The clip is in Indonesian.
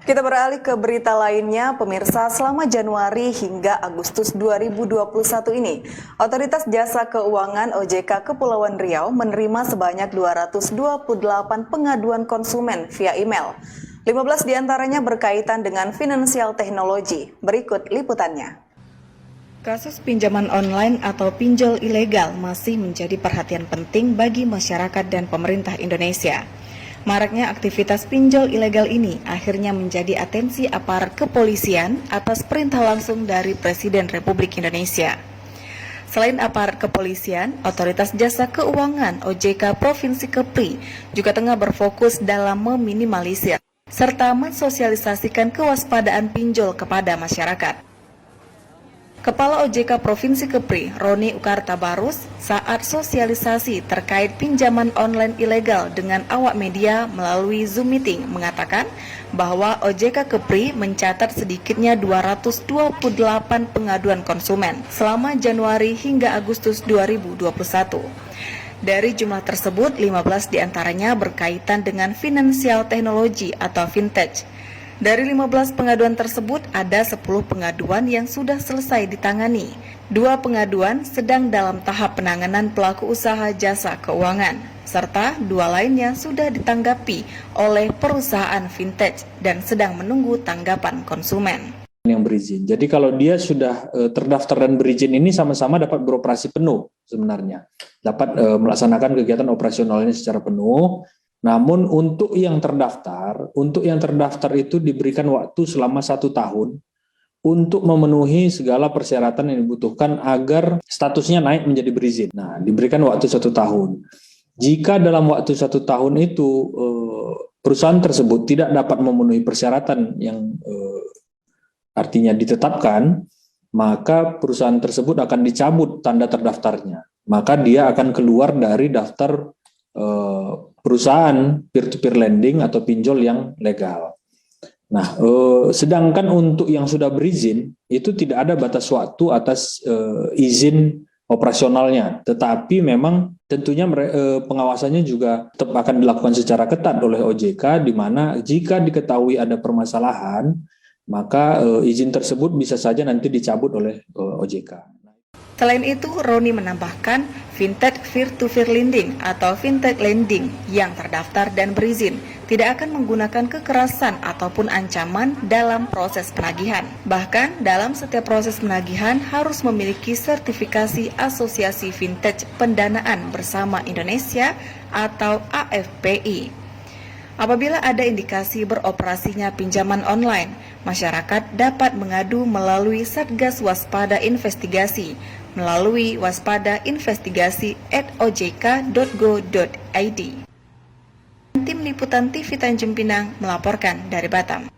Kita beralih ke berita lainnya, pemirsa. Selama Januari hingga Agustus 2021 ini, Otoritas Jasa Keuangan OJK Kepulauan Riau menerima sebanyak 228 pengaduan konsumen via email. 15 diantaranya berkaitan dengan finansial teknologi. Berikut liputannya. Kasus pinjaman online atau pinjol ilegal masih menjadi perhatian penting bagi masyarakat dan pemerintah Indonesia. Maraknya aktivitas pinjol ilegal ini akhirnya menjadi atensi aparat kepolisian atas perintah langsung dari Presiden Republik Indonesia. Selain aparat kepolisian, Otoritas Jasa Keuangan OJK Provinsi Kepri juga tengah berfokus dalam meminimalisir serta mensosialisasikan kewaspadaan pinjol kepada masyarakat. Kepala OJK Provinsi Kepri, Roni Ukartabarus, saat sosialisasi terkait pinjaman online ilegal dengan awak media melalui Zoom meeting mengatakan bahwa OJK Kepri mencatat sedikitnya 228 pengaduan konsumen selama Januari hingga Agustus 2021. Dari jumlah tersebut, 15 diantaranya berkaitan dengan finansial teknologi atau fintech. Dari 15 pengaduan tersebut, ada 10 pengaduan yang sudah selesai ditangani. 2 pengaduan sedang dalam tahap penanganan pelaku usaha jasa keuangan, serta 2 lainnya sudah ditanggapi oleh perusahaan fintech dan sedang menunggu tanggapan konsumen. Yang berizin. Jadi kalau dia sudah terdaftar dan berizin ini sama-sama dapat beroperasi penuh sebenarnya. Dapat melaksanakan kegiatan operasionalnya secara penuh. Namun untuk yang terdaftar itu diberikan waktu selama 1 tahun untuk memenuhi segala persyaratan yang dibutuhkan agar statusnya naik menjadi berizin. Nah, diberikan waktu 1 tahun. Jika dalam waktu 1 tahun itu perusahaan tersebut tidak dapat memenuhi persyaratan yang artinya ditetapkan, maka perusahaan tersebut akan dicabut tanda terdaftarnya. Maka dia akan keluar dari daftar perusahaan peer-to-peer lending atau pinjol yang legal. Nah, sedangkan untuk yang sudah berizin, itu tidak ada batas waktu atas izin operasionalnya. Tetapi memang tentunya pengawasannya juga tetap akan dilakukan secara ketat oleh OJK, di mana jika diketahui ada permasalahan, maka izin tersebut bisa saja nanti dicabut oleh OJK. Selain itu, Roni menambahkan fintech peer-to-peer lending atau fintech lending yang terdaftar dan berizin tidak akan menggunakan kekerasan ataupun ancaman dalam proses penagihan. Bahkan dalam setiap proses penagihan harus memiliki sertifikasi Asosiasi Fintech Pendanaan Bersama Indonesia atau AFPI. Apabila ada indikasi beroperasinya pinjaman online, masyarakat dapat mengadu melalui Satgas Waspada Investigasi melalui waspadainvestigasi@ojk.go.id. Tim Liputan TV Tanjung Pinang melaporkan dari Batam.